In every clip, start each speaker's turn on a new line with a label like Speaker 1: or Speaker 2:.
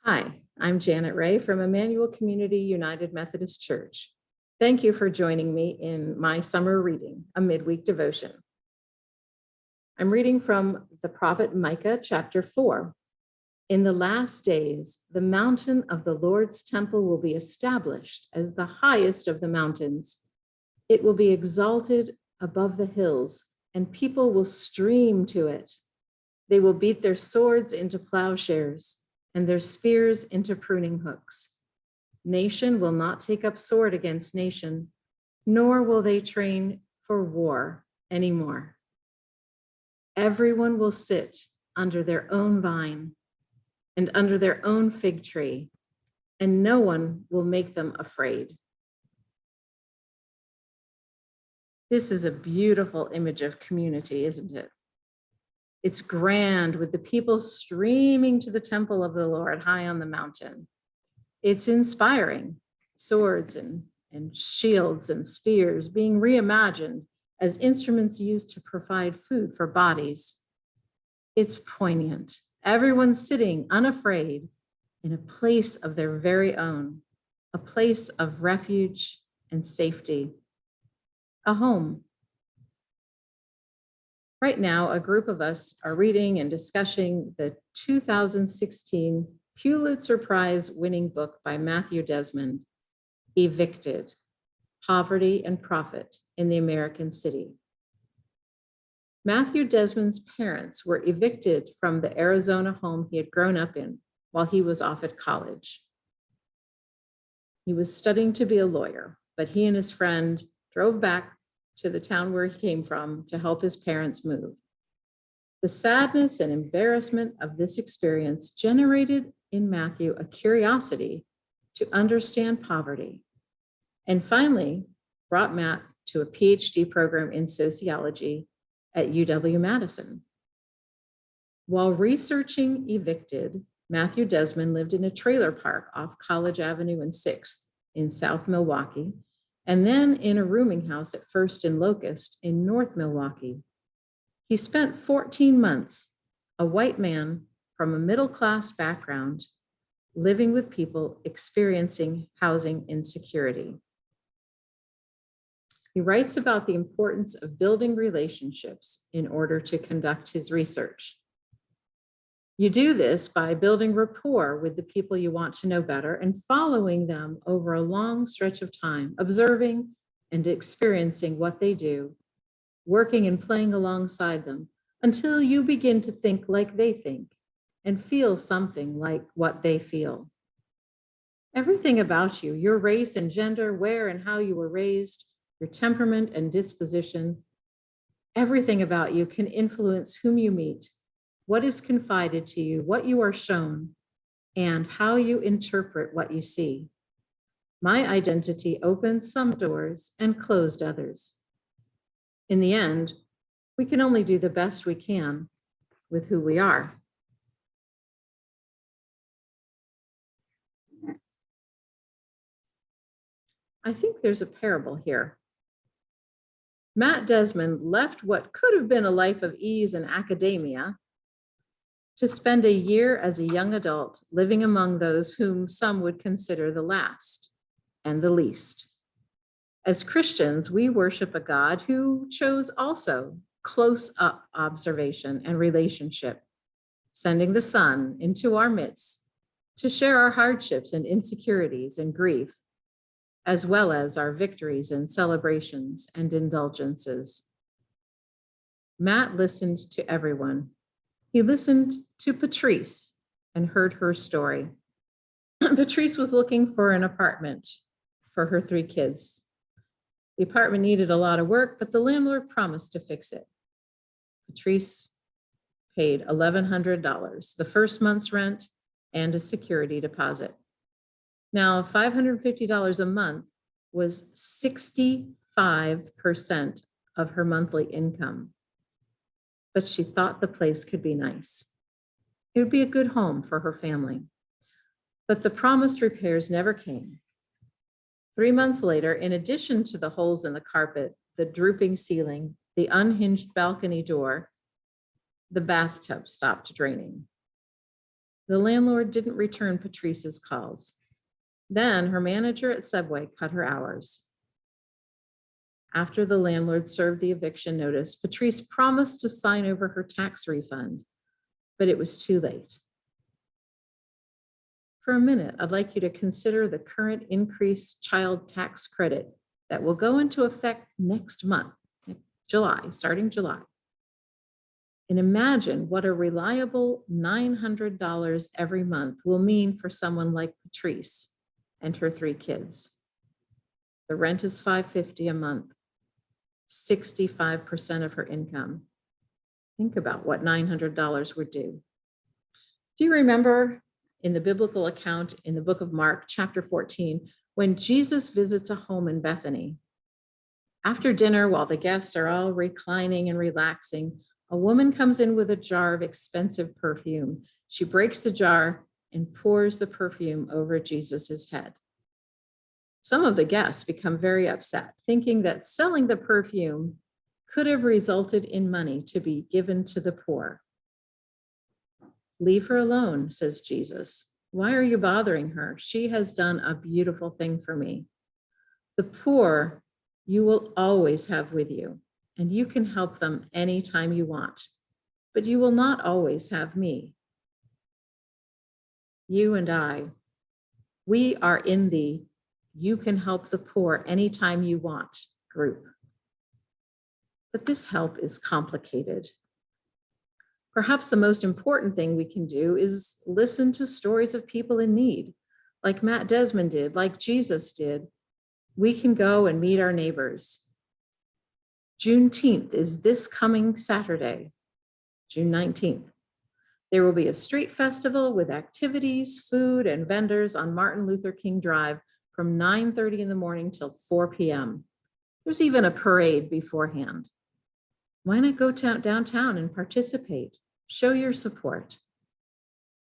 Speaker 1: Hi, I'm Janet Ray from Emmanuel Community United Methodist Church. Thank you for joining me in my summer reading, a midweek devotion. I'm reading from the prophet Micah, chapter 4. In the last days, the mountain of the Lord's temple will be established as the highest of the mountains. It will be exalted above the hills, and people will stream to it. They will beat their swords into plowshares and their spears into pruning hooks. Nation will not take up sword against nation, nor will they train for war anymore. Everyone will sit under their own vine and under their own fig tree, and no one will make them afraid. This is a beautiful image of community, isn't it? It's grand with the people streaming to the temple of the Lord high on the mountain. It's inspiring, swords and shields and spears being reimagined as instruments used to provide food for bodies. It's poignant. Everyone sitting unafraid in a place of their very own, a place of refuge and safety, a home. Right now, a group of us are reading and discussing the 2016 Pulitzer Prize winning book by Matthew Desmond, Evicted: Poverty and Profit in the American City. Matthew Desmond's parents were evicted from the Arizona home he had grown up in while he was off at college. He was studying to be a lawyer, but he and his friend drove back to the town where he came from to help his parents move. The sadness and embarrassment of this experience generated in Matthew a curiosity to understand poverty, and finally brought Matt to a PhD program in sociology at UW-Madison. While researching Evicted, Matthew Desmond lived in a trailer park off College Avenue and 6th in South Milwaukee, and then in a rooming house at First and Locust in North Milwaukee. He spent 14 months, a white man from a middle-class background, living with people experiencing housing insecurity. He writes about the importance of building relationships in order to conduct his research. You do this by building rapport with the people you want to know better and following them over a long stretch of time, observing and experiencing what they do, working and playing alongside them until you begin to think like they think and feel something like what they feel. Everything about you, your race and gender, where and how you were raised, your temperament and disposition, everything about you can influence whom you meet, what is confided to you, what you are shown, and how you interpret what you see. My identity opened some doors and closed others. In the end, we can only do the best we can with who we are. I think there's a parable here. Matt Desmond left what could have been a life of ease and academia to spend a year as a young adult living among those whom some would consider the last and the least. As Christians, we worship a God who chose also close-up observation and relationship, sending the Son into our midst to share our hardships and insecurities and grief, as well as our victories and celebrations and indulgences. Matt listened to everyone. He listened to Patrice and heard her story. Patrice was looking for an apartment for her 3 kids. The apartment needed a lot of work, but the landlord promised to fix it. Patrice paid $1,100, the first month's rent and a security deposit. Now, $550 a month was 65% of her monthly income. But she thought the place could be nice. It would be a good home for her family. But the promised repairs never came. 3 months later, in addition to the holes in the carpet, the drooping ceiling, the unhinged balcony door, the bathtub stopped draining. The landlord didn't return Patrice's calls. Then her manager at Subway cut her hours. After the landlord served the eviction notice, Patrice promised to sign over her tax refund, but it was too late. For a minute, I'd like you to consider the current increased child tax credit that will go into effect next month, starting July. And imagine what a reliable $900 every month will mean for someone like Patrice and her 3 kids. The rent is $550 a month, 65% of her income. Think about what $900 would do. Do you remember in the biblical account in the book of Mark, chapter 14, when Jesus visits a home in Bethany? After dinner, while the guests are all reclining and relaxing, a woman comes in with a jar of expensive perfume. She breaks the jar and pours the perfume over Jesus's head. Some of the guests become very upset, thinking that selling the perfume could have resulted in money to be given to the poor. Leave her alone, says Jesus. Why are you bothering her? She has done a beautiful thing for me. The poor you will always have with you, and you can help them anytime you want, but you will not always have me. You and I, we are in the you can help the poor anytime you want group. But this help is complicated. Perhaps the most important thing we can do is listen to stories of people in need, like Matt Desmond did, like Jesus did. We can go and meet our neighbors. Juneteenth is this coming Saturday, June 19th. There will be a street festival with activities, food, and vendors on Martin Luther King Drive from 9:30 in the morning till 4 p.m. There's even a parade beforehand. Why not go downtown and participate? Show your support.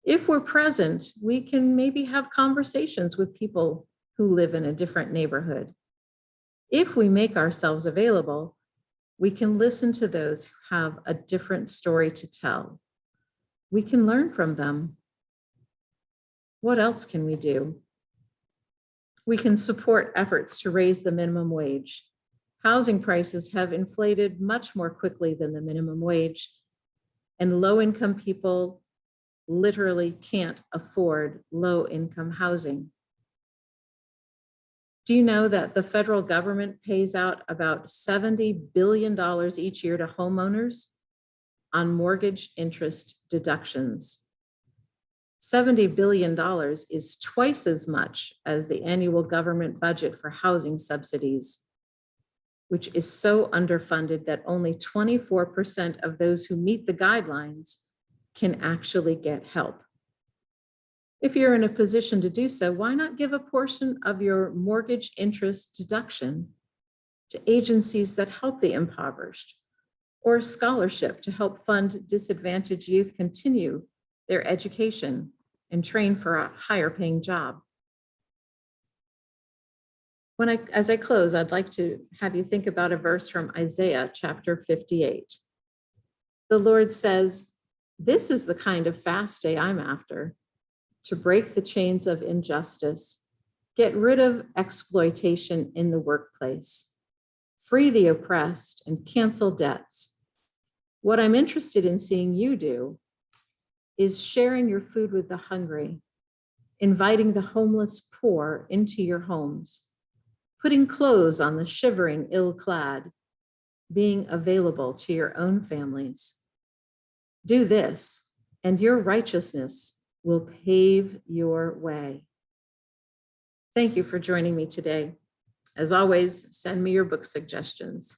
Speaker 1: If we're present, we can maybe have conversations with people who live in a different neighborhood. If we make ourselves available, we can listen to those who have a different story to tell. We can learn from them. What else can we do? We can support efforts to raise the minimum wage. Housing prices have inflated much more quickly than the minimum wage, and low-income people literally can't afford low-income housing. Do you know that the federal government pays out about $70 billion each year to homeowners on mortgage interest deductions? $70 billion is twice as much as the annual government budget for housing subsidies, which is so underfunded that only 24% of those who meet the guidelines can actually get help. If you're in a position to do so, why not give a portion of your mortgage interest deduction to agencies that help the impoverished, or a scholarship to help fund disadvantaged youth continue their education and train for a higher paying job? As I close, I'd like to have you think about a verse from Isaiah chapter 58. The Lord says, "This is the kind of fast day I'm after, to break the chains of injustice, get rid of exploitation in the workplace, free the oppressed, and cancel debts. What I'm interested in seeing you do is sharing your food with the hungry, inviting the homeless poor into your homes, putting clothes on the shivering ill-clad, being available to your own families. Do this, and your righteousness will pave your way." Thank you for joining me today. As always, send me your book suggestions.